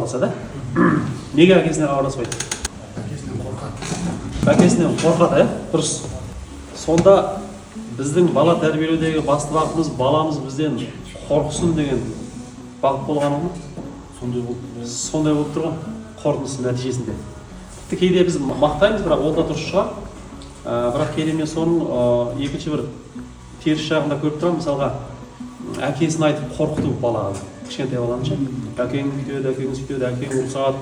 хабарласа да? Неге әкесіне хабарласпайды? Әкесінен қорқады, дұрыс. Сонда біздің бала тәрбиелеудегі басты бағытымыз баламыз бізден қорқсын деген бағыт болғаны ма? Сондай болып тұрған қорытындысы нәтижесінде. Тіпті кейде біз мақтаймыз, бірақ ол да дұрыс шығар. Бірақ кейде мен соның екінші бір теріс жағында көріп тұрамын. Мысалға, әкесін айтып қорқыту балаға, кішкентай баланы ше. Әкең бүйтеді, әкең сөйтеді, әкең ұрсады,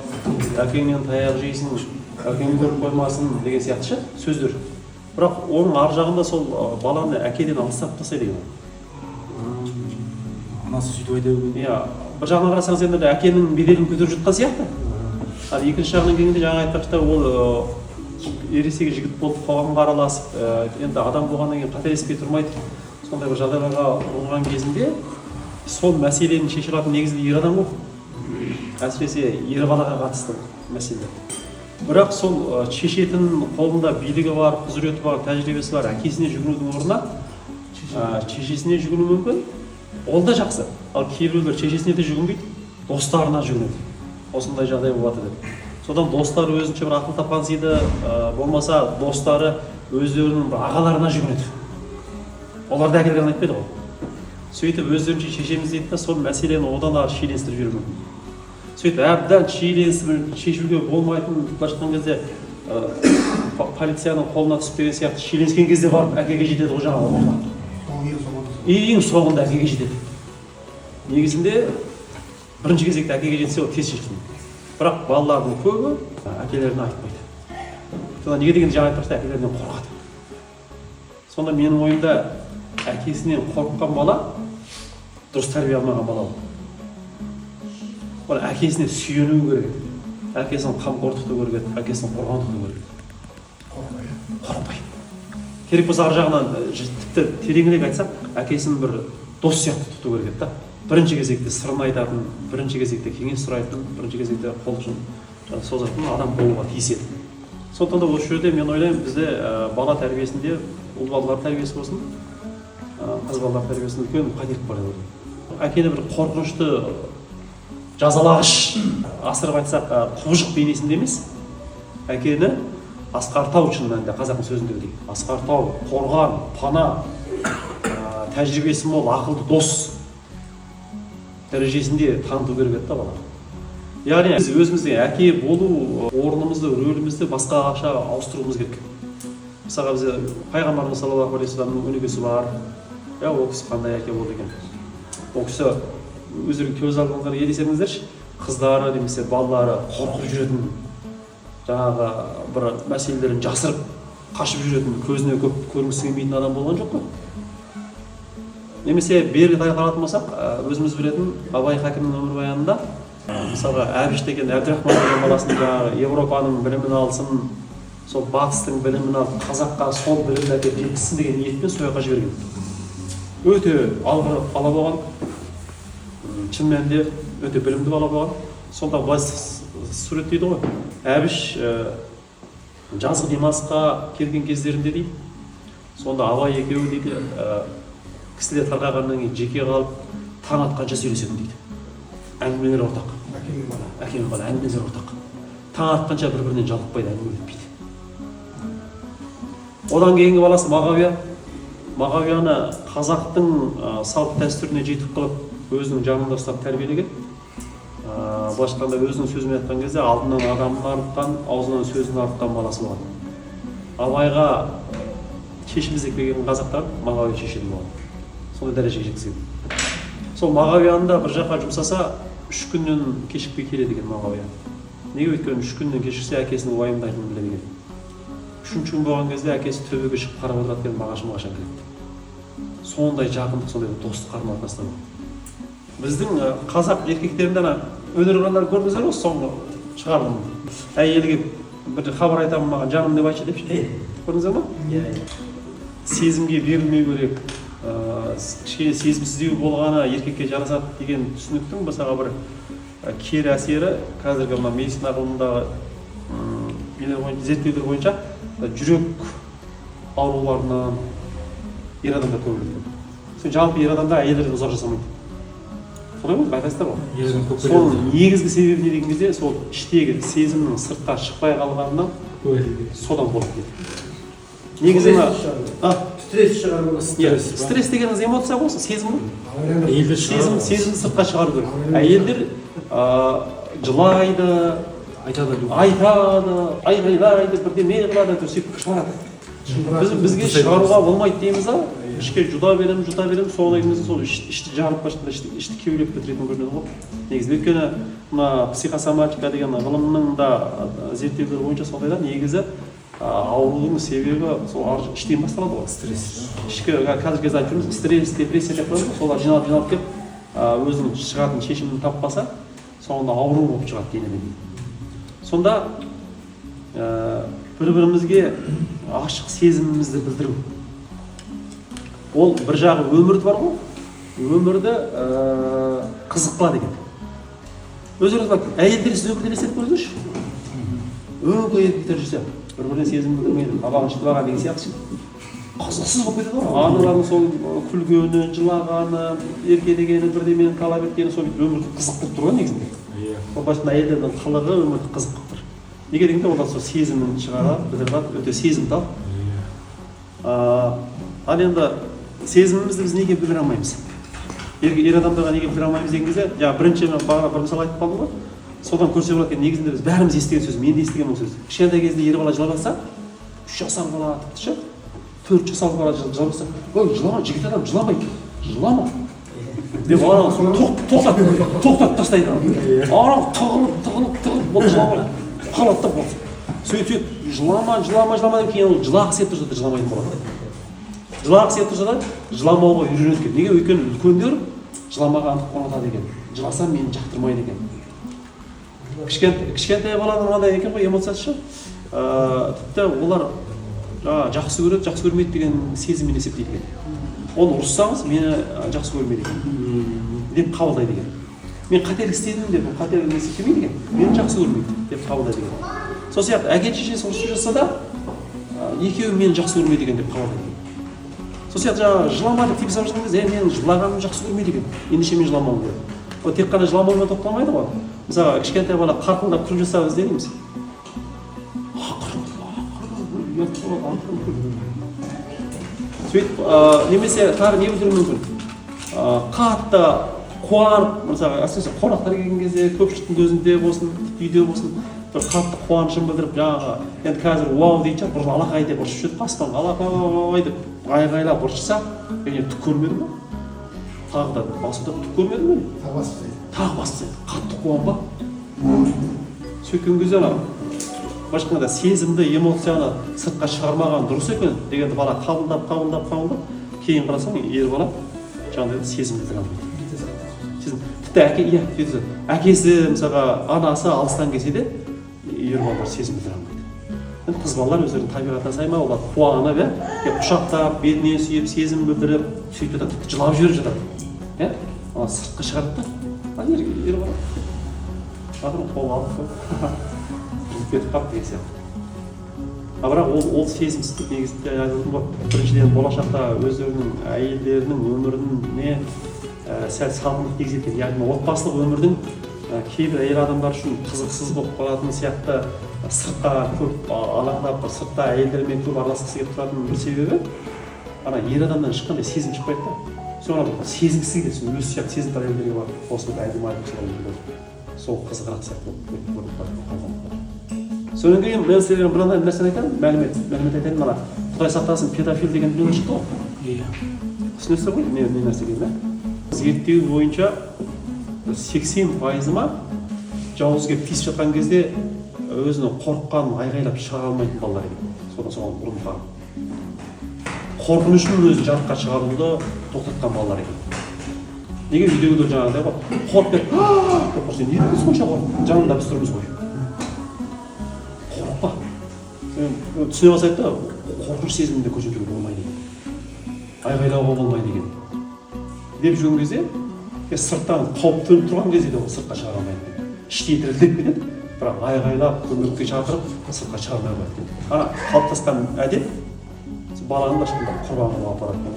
әкеңнен таяқ жейсің, әкең көріп қоймасын деген сияқты ше сөздер. Бірақ оның ар жағында сол баланы әкеден алыстап тастайды деген. Анасы сөйтіп айта берген. Иә, бір жағынан қарасаңыз енді әкенің беделін көтеріп жатқан сияқты. Ал екінші жағынан келгенде жаңа айтпақшы ол ересек жігіт болып қоғамға араласып, енді адам болғаннан кейін қателеспей тұрмайды. Сондай бір жағдайларға ұрған кезінде сол мәселені шеше алатын негізгі ер адам ғой. Әсіресе ер балаға қатысты мәселе. Бірақ сол шешетін қолында билігі бар, құзыреті бар, тәжірибесі бар әкесіне жүгінудің орнына шешесіне жүгіну мүмкін. Ол да жақсы. Ал кейбіреулер шешесіне де жүгінбейді, достарына жүгінеді. Осындай жағдай болады деп. Содан достары өзінше бір ақыл тапқан сыйды, болмаса достары өздерінің ағаларына жүгінеді. Олар да әкелген айтпайды ғой. Сөйтіп өздерінше шешеміз дейді да, сол мәселені одан ары шиеленістіріп жүру мүмкін. Сөйтіп әбден шиеленістіріп шешуге болмайтын былайша кезде полицияның қолына түсіп деген сияқты шиеленіскен кезде барып әкеге жетеді ғой жаңағы. Ең соңында әкеге жетеді. Негізінде бірінші кезекте әкеге жетсе ол тез шешіледі. Бірақ балалардың көбі әкелеріне айтпайды. Сонда неге дегенде жаңа айтпақшы әкелерінен қорқады. Сонда менің ойымда әкесінен қорыққан бала дұрыс тәрбие алмаған бала ол. Ол әкесіне сүйену керек. Әкесін қамқор тұту керек, әкесін қорған тұту керек. Қорықпайды. Керек болса ар жағынан тіпті тереңірек айтсақ, әкесін бір дос сияқты тұту керек та. Бірінші кезекте сырын айтатын, бірінші кезекте кеңес сұрайтын, бірінші кезекте қол ұшын созатын адам болуға тиіс еді. Сондықтан да осы жерде мен ойлаймын, бізде бала тәрбиесінде, ұл балалар тәрбиесі болсын, қыз балалар тәрбиесінде үлкен қателік бар еді. Әкені бір қорқынышты жазалағыш, асырып айтсақ, құбыжық бейнесінде емес, әкені асқартау шын мәнінде қазақтың сөзінде дейді. Асқартау, қорған, пана, тәжірибесі мол, ақылды дос дәрежесінде таныту керек та бала. Яғни біз өзіміздің әке болу орнымызды, рөлімізді басқаша ауыстыруымыз керек. Мысалға бізде пайғамбарымыз саллаллаху алейхи вассаламның өнегесі бар. Ол кісі қандай әке болды екен? Ол кісі өздерінің көз алдыңызға елесеңіздерші, қыздары немесе балалары қорқып жүретін, жаңағы бір мәселелерін жасырып, қашып жүретін, көзіне көп көрінгісі келмейтін адам болған жоқ қой. Немесе бері қарайтын болсақ, өзіміз білетін Абай Хакимнің өмірбаянында, мысалға Әбіш деген Әбдірахман деген баласын жаңағы Европаның білімін алсын, сол батыстың білімін алып, қазаққа сол білімді әкеліп жеткізсін деген ниетпен сол жаққа жіберген. Өте алғыр бала болған, шын мәнінде өте білімді бала болған. Сонда былай суреттейді ғой. Әбіш жазғы демалысқа келген кездерінде дейді, сонда Абай екеуі дейді, кісілер тарқағаннан кейін жеке қалып, таң атқанша сөйлесетін дейді. Әңгімелер ортақ. Әкемен бала әңгімелер ортақ. Таң атқанша бір-бірінен жалықпайды, әңгімелетпейді. Одан кейінгі баласы Мағауия. Мағауияны қазақтың салт дәстүріне жетіп қалып, өзінің жанында ұстап тәрбиелеген. Былайша айтқанда өзінің сөзімен айтқан кезде алдынан адамын арытқан, аузынан сөзін арытқан баласы болған. Абайға шешім іздеп келген қазақтар Мағауия шешеді болған. Сондай дәрежеге жеткізген. Сол Мағауияны да бір жаққа жұмсаса, 3 күннен кешікпей келеді екен Мағауия. Неге өйткені 3 күннен кешіксе әкесінің уайымдайтынын біледі екен. 3-ші күн болған кезде әкесі төбеге шығып қарап отырады екен, мағашым қашан келеді. Сондай жақындық, сондай достық қарым-қатынастар бар. Біздің қазақ еркектерінде өнер қырандар көрдіңіздер ғой, соңғы шығардым. Әйелге бір хабар айтамын, маған жаным деп айтшы депші. Көрдіңіздер ма? Сезімге берілмеу керек. Кішкене сезімсіздеу болғаны еркекке жарасады деген түсініктің мысалға бір кері әсері қазіргі медицина ғылымындағы зерттеулер бойынша жүрек ауруларынан ер адамдар көбірек. Жалпы ер адамдар әйелдерден ұзақ жасамайды. солай ма байқайсыздар ғой. Соның негізгі себебі не деген кезде сол іштегі сезімнің сыртқа шықпай қалғанынан содан болып кетеді. Негізі стресс шығару. Стресс дегеніңіз эмоция ғой, сезім ғой. Сезімді сыртқа шығару керек. Әйелдер жылайды, айтады, айғайлайды, бірдеме қылады, сөйтіп шығарады. Бізге шығаруға болмайды дейміз, ішке жұта береміз, соңына келген сол ішті жарып башында ішті кеулеп бітіретін көрінеді ғой. Негізі өйткені мына психосоматика деген ғылымның да зерттеулері бойынша солай да, негізі аурудың себебі сол іштен басталады ғой. Стресс. Ішкі қазіргі кезде айтып жүрміз, стресс, депрессия деп қоямыз, солар жиналып келіп өзінің шығатын шешімін таппаса, соңында ауру болып шығады денеден. Сонда бір-бірімізге ашық сезімімізді білдіру. Ол бір жағы өмірді бар ғой, өмірді қызық қылады екен. Өздеріңіз бak, әйелдер сіз өмірді елестетіп көріңіздерші. Өңкей еркектер жүрсе, бір-біріне сезім білдірмейді, қабағын шытып алған деген сияқты. Қызықсыз болып кетеді ғой. Аналардың сол күлгені, жылағаны, еркелегені, бірдемені талап еткені сол өмірді қызық қылып тұр ғой негізінде. Ол басында әйелдердің қылығы өмірді қызық қылып тұр. Неге дегенде олар сол сезімін шығарады, білдіреді, өте сезімтал. Ал енді сезімімізді біз неге білдіре алмаймыз? Ер адамдарға неге білдіре алмаймыз деген кезде, бірінші бағана бір мысал айтып қалдым ғой. Содан көрсе болады екен, негізінде біз бәріміз естіген сөз, мен де естіген ол сөз. Кішкентай кезінде ер бала жылап жатса, 3 жасар бала тіпті 4 жасар бала жылап жатса, ой, жылама, жігіт адам жыламайды, жылама. Деп тоқтатып тастайды. Анау тығылып, бұл жыламайды. Қалады да болды. Сөйтіп, жылама деп кейін ол жылағысы келіп тұрса да жыламайтын болады. Жылағысы келіп тұрса да жыламауға үйренеді екен. Неге? Өйткені үлкендер жыламаған қонатады екен. Жыласам мені жақтырмайды екен. Кішкентай баланың мынандай екен ғой, эмоциясы. Тіпті олар жақсы көреді, жақсы көрмейді деген сезіммен есептейді екен. Оны ұрыссаңыз, мені жақсы көрмейді екен деп қабылдайды екен. Мен қателік істедім деп, қателік есептемейді екен. Мені жақсы көрмейді деп қабылдайды екен. Сол сияқты әке шешесі ұрысып жатса да, екеуі мені жақсы көрмейді екен деп қабылдайды екен. Сол сияқты жаңағы жылама деп типсап жатқан кезде, менің жылағанымды жақсы көрмейді екен. Ендеше мен жыламауым керек. Ол тек қана жыламаумен тоқталмайды ғой. Мысалы, кішкентай бала қарқылдап күліп жатса біз не дейміз? Сөйтіп, немесе тағы не білдіруі мүмкін? Қатты қуанып, мысалы, әсіресе қонақтар келген кезде, көпшіліктің көзінде болсын, үйде болсын, бір қатты қуанышын білдіріп, жаңағы, енді қазір уау дейді шығар, бұрын алақай деп ұрысып жүрді, аспанға алақай деп айғайлап ұрысса, мен түк көрмедім ба? Тағы да басында түк көрмедім ба? Тағы бастайды, қатты қуанба. Сөйткен кезде башқаңда сезімді, эмоцияны сыртқа шығармаған дұрыс екен дегенді бала қабылдап, кейін қарасаң, ер бала жаңағыдай сезімді білдіре алмайды. Тіпті әкесі, мысалға, анасы алыстан келсе де, ер балалар сезім білдіре алмайды. Қыз балалар өздерінің табиғатына сай ма, олар қуанып, құшақтап, бетіне сүйіп, сезім білдіріп, сөйтіп жатады, жылап жіберіп жатады. Сыртқа шығарып та, ер бала. Адырым қол алып кетіп қап деген сияқты. Бірақ ол сезімсіздік негізінде айтылатын ғой. Біріншіден болашақта өздерінің әйелдерінің өміріне сәл салқындық тигізетін. Яғни отбасылық өмірдің кейбір әйел адамдар үшін қызықсыз болып қалатын сияқты сыртқа көп алаңдап, сыртта әйелдермен көп араласқысы келіп тұратын бір себебі ер адамнан ешқандай сезім шықпайды да. Соған сезімсіз келеді, өзі сияқты сезімтал әйелдерге бар. Осыны әдемі айтып сол қызығырақ сияқты болып қалған. Содан кейін мен сіздерге бір нәрсені айтамын, мәлімет айтайын, мына Құдай сақтасын, педофил деген дүние шықты ғой. Түсінесіздер ғой, не нәрсе екенін? Зерттеу бойынша 80% ма жауыз келіп тиісіп жатқан кезде өзінің қорыққанын айғайлап шығара алмайтын балалар екен. Соған ұрынған. Қорқынышын өзін жарыққа шығаруды тоқтатқан балалар екен. Неге үйдегілер жаңағыдай ғой, қорқып кетіп, сен неге сонша қорқып, жанында біз тұрмыз ғой. Қорықпа. Түсіне басайды да, қорқыныш сезімінде көрсетуге болмайды екен. Айғайлауға болмайды екен. Деп жүрген кезде, сырттан қауіп төніп тұрған кезде де ол сыртқа шығара алмайды екен. Іштей дірілдеп кетеді, бірақ айғайлап, көмекке шақырып, сыртқа шығармай қояды екен. Қалыптасқан әдет баланы ешқандай құрбан қылуға апарады екен.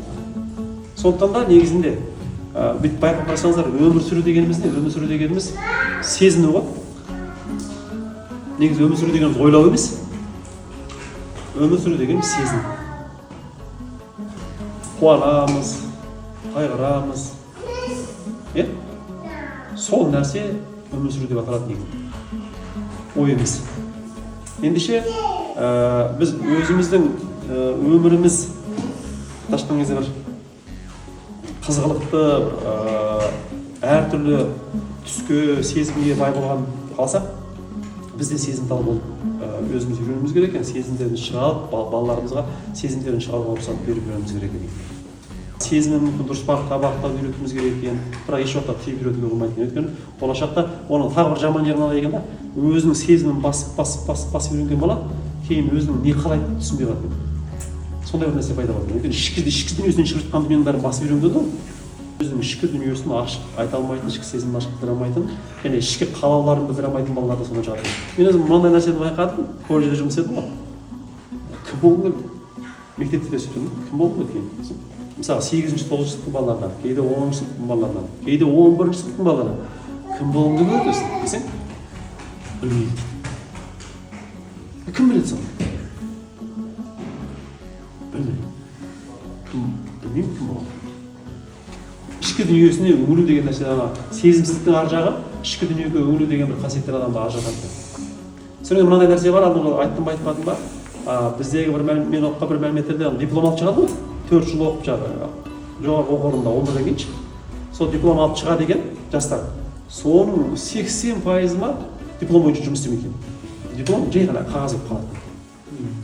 Сондықтан да негізінде бүйтіп байқап қарасаңыздар, өмір сүру дегеніміз сезіну ғой. Негізі өмір сүру дегеніміз ойлау емес. Өмір сүру дегеніміз сезіну. Қуанамыз, қайғырамыз. Сол нәрсе өмір сүру деп аталады негізі. Ой емес. Ендеше біз өзіміздің өміріміз ташқан кезде бір қызғылықты әртүрлі түске, сезімге бай болған қалсақ, біз де сезімтал болып өзіміз үйренуіміз керек екен. Сезімдерін шығарып, балаларымызға сезімдерін шығаруға рұқсат беріп үйренуіміз керек екен. Сезімін мүмкін дұрыс бағыттап үйретуіміз керек екен, бірақ еш уақытта тиіп үйретуге болмайды. Өйткені болашақта оның тағы бір жаман жерін алайын да, өзінің сезімін басып үйренген бала кейін өзінің не қалайтынын түсінбей қалады. Сондай бір нәрсе пайда болады. Өйткені ішкі дүниесінен шығып жатқан дүниенің бәрін басып үйренген ғой. Өзінің ішкі дүниесін ашық айта алмайтын, ішкі сезімін ашық білдіре алмайтын, және ішкі қалауларын білдіре алмайтын балалар да сонда жатыр. Мен өзім мынандай нәрсені байқадым, колледжде жұмыс істедім ғой. Кім болғым келді? Мектепте де сөйтемін. Кім болғым келді? Мысалы 8-9 сыныптың балаларынан, кейде 10 сыныптың балаларынан, кейде 11 сыныптың балаларынан. Кім болғым келді десең? Білмейді. Кім біледі соны? Білмеймін кім болған. Ішкі дүниесіне үңілу деген нәрсе, сезімсіздіктің ар жағы, ішкі дүниеге үңілу деген бір қасиеттер адамды ажыратады. Сонымен мынандай нәрсе бар, айттым ба айтпадым ба, біздегі мен оқыған бір мәліметтерде диплом алып шығады ғой, 4 жыл оқып жоғарғы оқу орнында 11-ден кейінші. Сол диплом алып шығады екен жастар. Соның 80% ма диплом бойынша жұмыс істемейді. Диплом жай ғана қағаз болып қалады.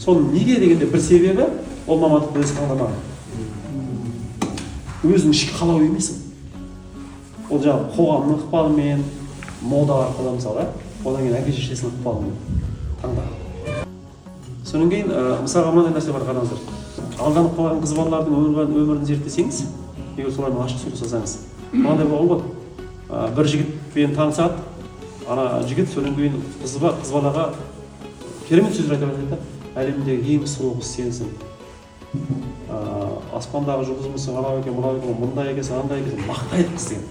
Соның неге дегенде бір себебі ол мамандықты өзі таңдамаған. Өзінің ішкі қалауы емес. Ол жаңағы қоғамның ықпалымен, мода арқылы мысалы, одан кейін әке шешесінің ықпалымен таңдаған. Содан кейін мысалға мынандай нәрсе бар, қараңыздар. Алданып қалған қыз балалардың өмірін зерттесеңіз, егер солармен ашық сөйлесеңіз, мынандай болған ғой. Бір жігітпен танысады, ана жігіт содан кейін қыз балаға керемет сөздер айта бастайды. Әлемдегі ең сұлу қыз сенсің. Аспандағы жұлдызымысың, анау екен, мынау екен, мындай екенсің, андай екенсің, мақтайды қыз деген.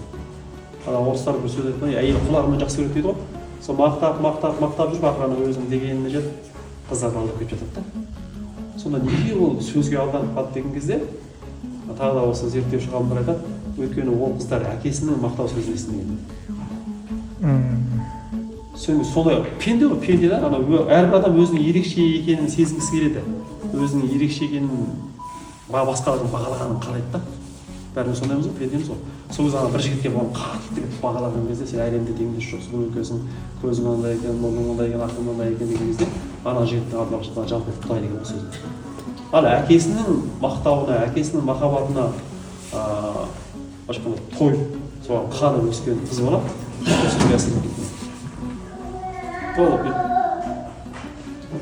Орыстар бір сөз айтады, әйел құлағымен жақсы көреді дейді ғой. Сол мақтап жүріп, ақыры өзінің дегеніне жетіп, қыздарды алдап кетіп жатады да. Сонда неге ол сөзге алданып қалды деген кезде, тағы да осы зерттеуші ғалымдар айтады, өйткені ол қыздар әкесінің мақтау сөзін естімеген. Сондай пенде ғой, пенде да, әрбір адам өзінің ерекше екенін сезінгісі келеді. Өзінің ерекше екенін басқалардың бағалағанын қалайды да. Бәріміз сондаймыз ғой, пендеміз ғой. Сол кезде бір жігітке болған қатты деп бағалаған кезде сен әлемде теңдесі жоқ, сұлу екенсің, көзің андай екен, мұрның андай екен, ақылың андай екен деген кезде ана жігіттің алдына шыққан жалпы құдай деген сөз. Ал әкесінің мақтауына, әкесінің махаббатына той соған қанып өскен қыз бала сөзге әсер етеді.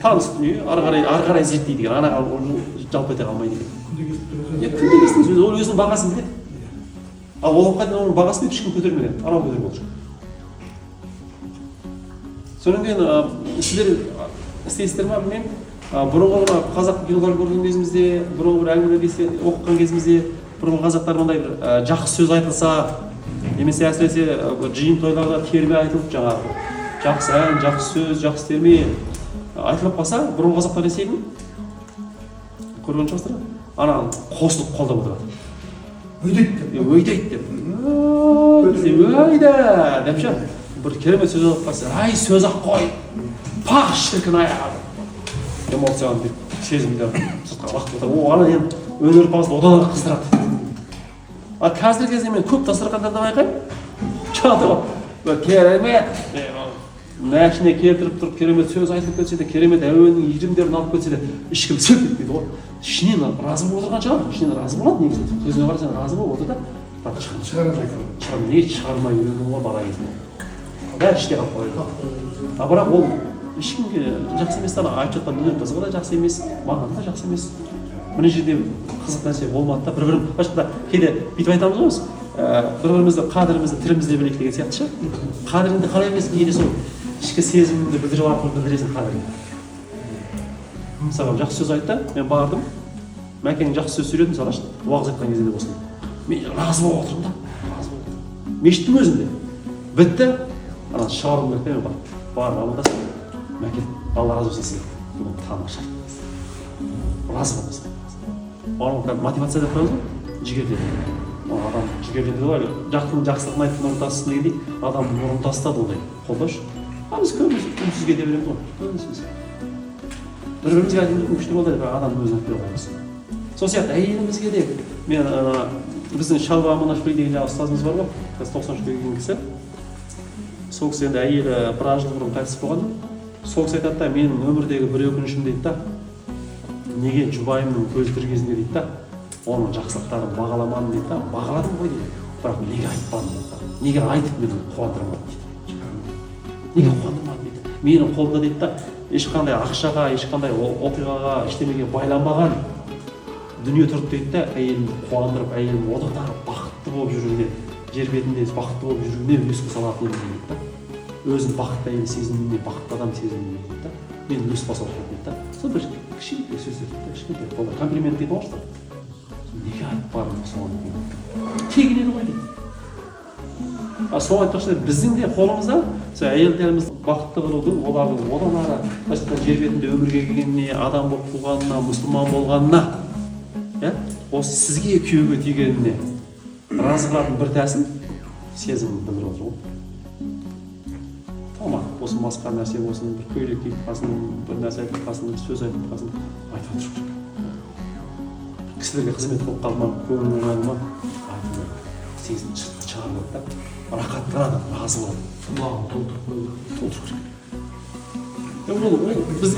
Таныс дүние, ары қарай зерттейді деген, анаға жалпы ете қалмайды деген. Күндегестің сөзі, ол өзінің бағасын біледі. Ал ол оққа дейін оның бағасын ешкім көтермеген, анау көтеріп болды. Содан кейін сіздер істейсіздер ма білмеймін. Бұрынғы қазақ киноларын көрген кезімізде, бұрынғы бір әңгімелерді оқыған кезімізде, бұрынғы қазақтар мындай бір жақсы сөз айтылса, немесе әсіресе жиын тойларда терме айтылып, жаңағы жақсы ән, жақсы сөз, жақсы терме айтылып қалса, бұрынғы қазақтар есейдің көрген шығарсыздар, ана қосылып қолдап отырады. Өйдейді деп. Өйда деп ше, бір керемет сөз алып қалса, ай сөз ақ қой, пақ шіркін аяғы. Эмоцияны деп сезімдер сыртқа лақтырып отырады. Ол ана енді өнерпазды одан ары қыздырады. Ал қазіргі кезде мен көп дастархандарда байқаймын, жаңағы керемет машина келтіріп тұрып, керемет сөз айтылып кетсе де, керемет әуеннің иірімдерін алып кетсе де, ешкім сылп етпейді ғой. Ішінен разы болып отырған шығар, ішінен разы болады негізі. Көзіне қарасаң разы болып отыр да, шығармайды. Не шығармай үйренген ғой бала кезінде. Бәрі іште қалып қойды. Бірақ ол ешкімге жақсы емес, айтып жатқан өнерпазға да жақсы емес, маған да жақсы емес. Мына жерде қызық нәрсе болмады да, бір-бірін башқада кейде бүйтіп айтамыз ғой біз, бір-бірімізді қадірімізді тілімізде білейік деген сияқты ше. Қадіріңді қалай білесің, кейде сол ішкі сезіміңді білдіру арқылы білдіресің қадіріңді. Мысалы жақсы сөз айтты, мен бардым, Мәкең жақсы сөз сөйледі, мысалы уағыз айтқан кезде де болсын. Мен разы болып отырмын да, мешіттің өзінде бітті ана шығарғым келді мен бар амандасып мәке алла разы болсын сізге бүгін таңғы шарт разы боласың оған мотивация деп қоямыз ғой жігерлендіру адам жігерлендіру ғой жақтың жақсылығын айтып нұрын тасысын дегендей адам нұрын тастады ондай қолдаушы біз көбіміз үнсіз кете береміз ғой үнсіз бір бірімізге айтып күшті болды бірақ адамның өзін айтпай қоямыз сол сияқты әйелімізге де мен біздің шалва аманашвили деген жаңағы ұстазымыз бар ғой қазір 93-ге келген кісі сол кісі енді әйелі біраз жыл бұрын қайтыс болған сол кісі айтады да менің өмірдегі бір өкінішім дейді да неге жұбайымның көзі тірі кезінде дейді да оның жақсылықтарын бағаламадым дейді да бағаладым ғой дейді бірақ неге айтпадым дейді да неге айтып мені қуандырмадым дейді неге қуандырмадым дейді менің қолымда дейді да ешқандай ақшаға ешқандай оқиғаға ештемеге байланбаған дүние тұрды дейді да әйелімді қуандырып әйелім одан ары бақытты болып жүруіне жер бетінде бақытты болып жүруіне үлес қоса алатын едім дейді да өзін бақытты әйел сезінуіне бақытты адам сезінуіне дейді да мен үлес қоса алатын дейді да сол бір кішкентай сөздер дейді да кішкентай олар комплимент дейді ғой неге айтпадым соған тегінеді ғой дейді соны айтпақшы біздің де қолымызда сол әйелдерімізді бақытты қылудың олардың одан ары былайша жер бетінде өмірге келгеніне адам болып туғанына мұсылман болғанына иә осы сізге күйеуге тигеніне разы қылатын бір тәсіл сезімін білдіріп отыр ғой тамақ болсын басқа нәрсе болсын бір көйлек киіп қалсын бір нәрсе айтып қалсын сөз айтып қалсын айтып отыру керек кісілерге қызмет қылып қалды ма көңілі оңайлы ма айту керек сезім шығару керек да рахаттанады разы болады құлағын толтыру керек біз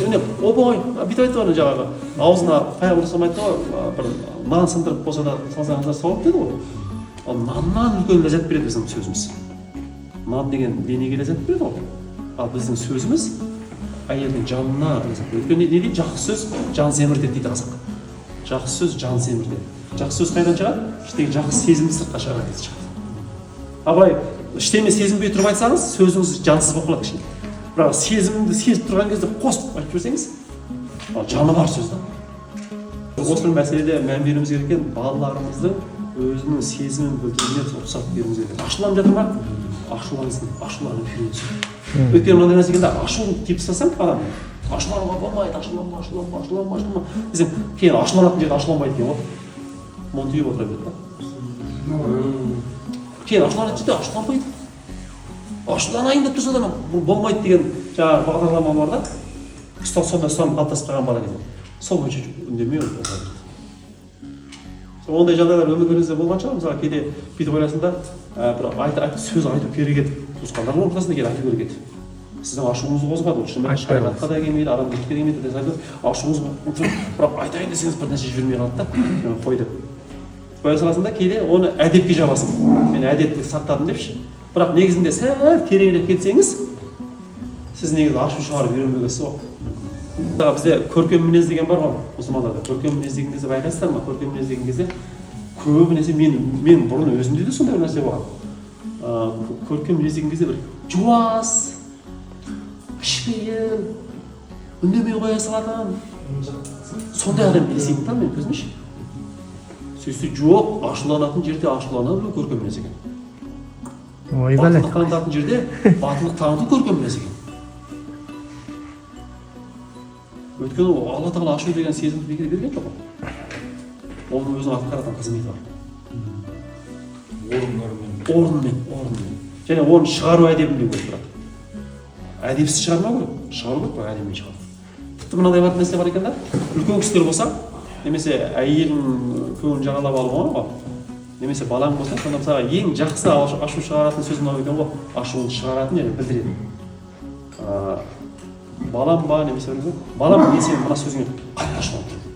оп оңай бүйтіп айтты ғой жаңағы аузына таяқ ұрсам айтты ғой бір нан сындырып болса да салсаңыздар сауап деді ғой ал наннан үлкен ләззат береді біздің сөзіміз нан деген денеге ләззат береді ғой ал біздің сөзіміз әйелдің жанына ләззат береді өйткені не дейді жақсы сөз жан семіртеді дейді қазақ жақсы сөз жан семіртеді жақсы сөз қайдан шығады іштегі жақсы сезімді сыртқа шығарады дейді шығады ал былай ештеме сезінбей тұрып айтсаңыз сөзіңіз жансыз болып қалады кішкене бірақ сезімді сезіп тұрған кезде қосып айтып берсеңіз жаны бар сөз да осы бір мәселеде мән беруіміз керек екен балаларымыздың өзінің сезімін білдіруіне рұқсат беруіміз керек ашуланып жатыр ма ашулансын ашуланып үйренсін өйткені мынандай нәрсе екен да ашу тиіп тастасаң адам ашулануға болмайды ашуланма десең кейін ашуланатын жерде ашуланбайды екен ғой монтиып отыра береді да кейін ашуланатын жерде ашуланбайды ашуланайын деп тұрса да бұл болмайды деген жаңағы бағдарлама бар да сондай ұстаным қалыптасып қалған бала кезде сол бойынша үндемей отыра береді ондай жағдайлар өміріңізде болған шығар мысалы кейде бүйтіп ойлайсың да бір сөз айту керек еді туысқандардың ортасында келіп айту керек еді сіздің ашуыңызды қозғады ол шынымен шариғатқа да келмейді адамгершілікке келмейді ашуыңыз бірақ айтайын десеңіз бір нәрсе жібермей қалады да қой деп қоя саласың да кейде оны әдепке жабасың мен әдепті сақтадым депші бірақ негізінде сәл тереңірек кетсеңіз сіз негізі ашу шығарып үйренбегенсіз ғой бізде көркем мінез деген бар ғой мұсылмандарда көркем мінез деген кезде байқайсыздар ма көркем мінез деген кезде көбінесе мен бұрын өзімде де сондай бір нәрсе болған көркем мінез деген кезде бір жуас кішіпейіл үндемей қоя салатын сондай адам елестейтін да менің көзімше сөйтсе жоқ ашуланатын жерде ашулана білу көркем мінез екен батылдық танытатын жерде батылдық таныту көркем мінез екен өйткені алла тағала ашу деген сезімді бекер берген жоқ қой оның өзінің атқаратын қызметі бар орнымен және оны шығару әдебін білу керек бірақ әдепсіз шығармау керек шығару керек бірақ әдеппен шығару тіпті мынандай бар нәрсе бар екен да үлкен кісілер болса немесе әйелін көңілін жағалап алуға ғой немесе балаң болса сонда мысалға ең жақсы ашу шығаратын сөз мынау екен ғой ашуын шығаратын және білдіретін балам ба немесе балам мен сенің мына сөзіңе қатты ашуланып жүрмін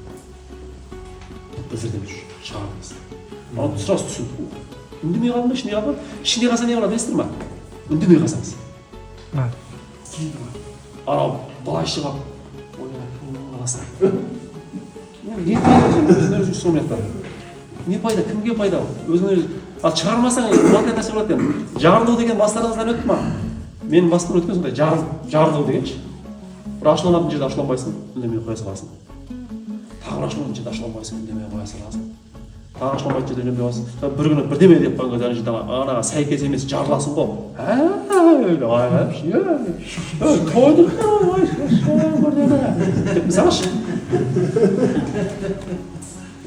білдір деп шығарыңыз ал сразу түсінді үндемей қалдың ба ішінде қалды ма ішінде қалса не болады білесіздер ма үндемей қалсаңыз анау былай шығып ойлап қаласың не пайда өзін өзі соңында не пайда кімге пайда өзін өзі ал шығармасаң мынандай нәрсе болады екен жарылу деген бастарыңыздан өтті ма менің басымнан өткен сондай жарылу дегенші бір ашуланатын жерде ашуланбайсың үндемей қоя саласың тағы бір ашуланатын жерде ашуланбайсың үндемей қоя саласың тағы ашламайды жерде үнемдеп аласың. Бір күні бірдеме деп қойған кезде ана жерде анаға сәйкес емес жарыласың ғой. Айғайлап тойдық деп мысалшы.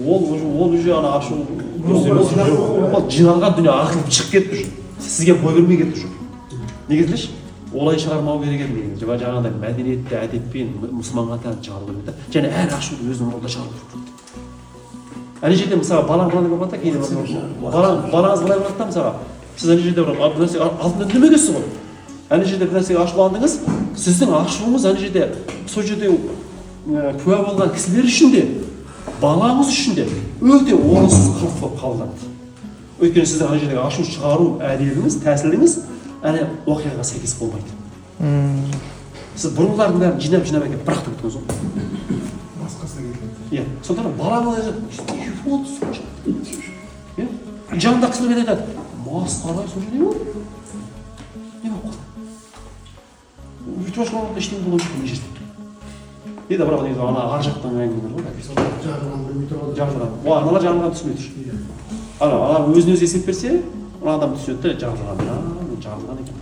Ол уже ана ашу жиналған дүние ағытылып шығып кетті уже. Сізге бой бермей кетті уже. Неге десеңші? Олай шығармау керек еді. Жаңағыдай мәдениетті әдеппен мұсылманға тән шығару керек. Және әр ашуды өзінің орнында шығару керек. Ана жерде мысалы балаң деп болады да кейде балаңыз былай болады да мысалға сіз ана жерде бір нәрсе алтын үндемегенсіз ғой. Ана жерде бір нәрсеге ашуландыңыз, сіздің ашуыңыз ана жерде сол жерде куә болған кісілер үшін де балаңыз үшін де өте орынсыз қылық болып қабылданды. Өйткені сіздің ана жердегі ашу шығару әдебіңіз, тәсіліңіз әлі оқиғаға сәйкес болмайды. Сіз бұрынғылардың бәрін жинап әкеліп бірақ та өттіңіз ғой. Басқасына келді. Иә, сондықтан балаңыз жанында кісілер айтады, масқара сол жерде болды. Не болып қалды? Өйтіп ашылғанда ештеңе болған жоқ мына жерде. Дейді, бірақ негізі ана ар жақтан әңгімелер ғой. Жарылған білмей тұрады. Жарылған. Аналар жарылған түсінбей тұр. Ана өзіне өзі есеп берсе, ана адам түсінеді де жарылған екен.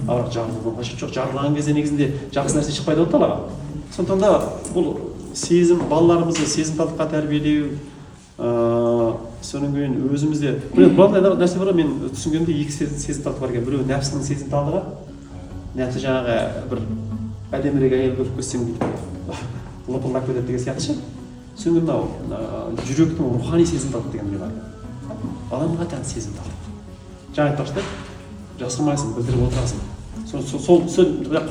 Бірақ жарылған қажет жоқ. Жарылған кезде негізінде жақсы нәрсе шықпайды ғой далаға. Сондықтан да бұл сезім, балаларымызды сезімталдыққа тәрбиелеу, содан кейін өзімізде мынандай нәрсе бар, мен түсінгенімде екі сезімталдық бар екен. Біреу нәпсінің сезімталдығы. Нәпсі жаңағы бір әдемірек әйел көріп көрсең лыпылдап кетеді деген сияқты ше. Содан кейін мынау жүректің рухани сезімталдық деген не бар. Адамға тән сезімталдық. Жаңа айтпақшы, жасырмайсың, білдіріп отырасың. Сол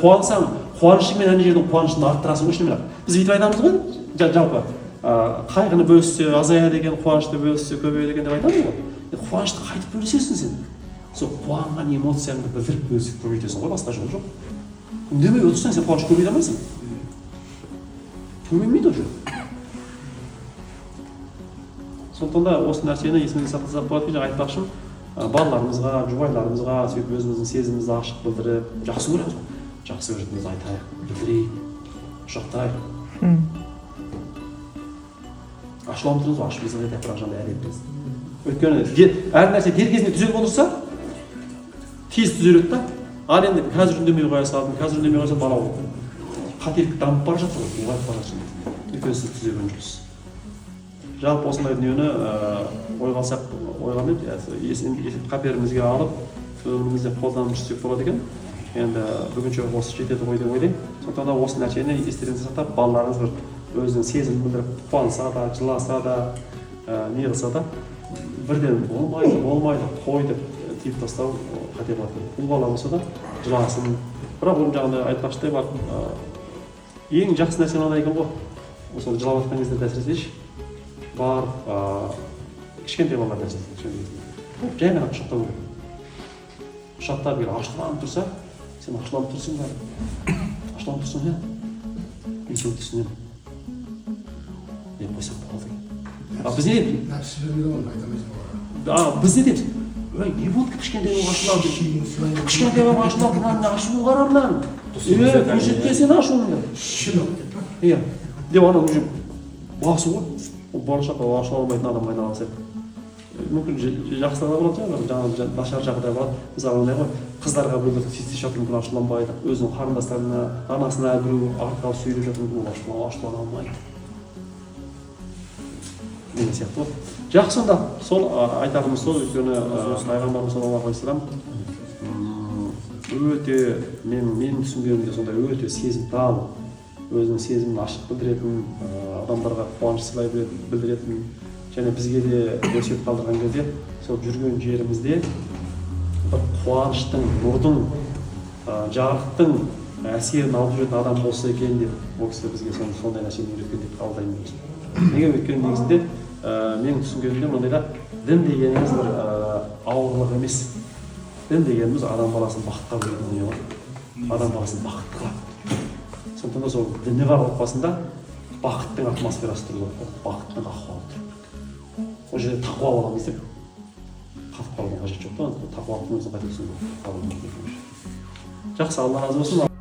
қуансаң, қуанышыңмен ана жердің қуанышын арттырасың ғой шынымен. Біз бүйтіп айтамыз ғой, жалпы қайғыны бөліссе, азаяды екен, қуанышты бөліссе, көбейеді екен деп айтамыз ғой. Қуанышты қайтып бөлісесің сен. Сол қуанған эмоцияңды білдіріп бөлісіп көбейтесің ғой, басқа жол жоқ. Үндемей отырсаң сен қуаныш көбейте алмайсың. Көбеймейді уже. Сондықтан да осы нәрсені есіңізге сақтасақ болады екен, айтпақшым. Балаларымызға, жұбайларымызға сөйтіп өзіміздің сезімімізді ашық білдіріп, жақсы көреміз ғой. Жақсы көретінімізді айтайық, білдірейік, құшақтайық. Ашуланып тұрмыз ғой, ашуымызды айтайық, бірақ жаңағыдай әдеппіз. Өйткені әр нәрсе дер кезінде түзеліп отырса, тез түзеледі да. Ал енді қазір үндемей қоя салдым, қазір үндемей қойса бала болды. Қателік дамып бара жатыр ғой, ұлғайып бара жатыр. Өйткені сіз түзелген жоқсыз. Жалпы осындай дүниені ойға алсақ, ойға қаперімізге алып, өмірімізде қолданып жүрсек болады екен. Енді бүгінше осы жетеді ғой деп ойлаймын. Сондықтан да осы нәрсені естеріңізге сақтап, балаларыңыз бір өзінің сезімін білдіріп, қуанса да, жыласа да, не қылса да, бірден болмайды, қой деп тиіп тастау қате болады. Бұл бала болса да жыласын. Бірақ оның жағында айтпақшыдай бар, ең жақсы нәрсе мынандай екен ғой. Осы жылап жатқан кездерде әсіресе бар, кішкентай балалар нәрсе. Жай ғана құшақтау керек. Құшақтап егер ашуланып тұрса, сен ашуланып тұрсың ба? Ашуланып тұрсың, иә? Мен сені түсінемін. Деп қойсақ болады. Біз не дейміз? Нәпсі бермейді оны айтамайсың. Біз не дейміз? Ой, не болды кішкентай болып ашуланып? Кішкентай болып ашуланып, мынаны ашуын қара мынаны. Көрсетпе сен ашуыңды. Шынық деп па? Иә. Деп ана уже басы ғой. Болашақта ашуланбайтын адам айналасы. Мүмкін жақсы да болады жаңағы нашар жағдай болады. Мысалы ондай ғой, қыздарға біреулер тиіс жатыр мүмкін ашуланбайды. Өзінің қарындастарына, анасына біреу арқалап сөйлеп жатыр мүмкін ашулана алмайды. Деген сияқты ғой. Жақсы онда, сол айтарымыз сол, өйткені пайғамбарымыз саллаллаху алейхи вассалам өте, менің түсінгенімде сондай өте сезімтал, өзінің сезімін ашық білдіретін, адамдарға қуаныш сыйлай білдіретін, және бізге де өсиет қалдырған кезде сол жүрген жерімізде бір қуаныштың, нұрдың, жарықтың әсерін алып жүретін адам болса екен деп, ол кісі бізге сондай нәрсені үйреткен деп қабылдаймын. Неге өйткені негізінде менің түсінгенімде мындайда дін дегеніміз бір ауырлық емес. Дін дегеніміз адам баласын бақытқа бөлетін дүние ғой. Адам баласын бақытты қылады. Сондықтан да сол діні бар отбасында бақыттың атмосферасы тұру керек, бақыттың ахуалы тұру керек. Ол жерде тақуа боламыз деп қатып қалудың қажеті жоқ та, тақуалықтың өзін қайта түсіну керек. Жақсы, Алла разы болсын.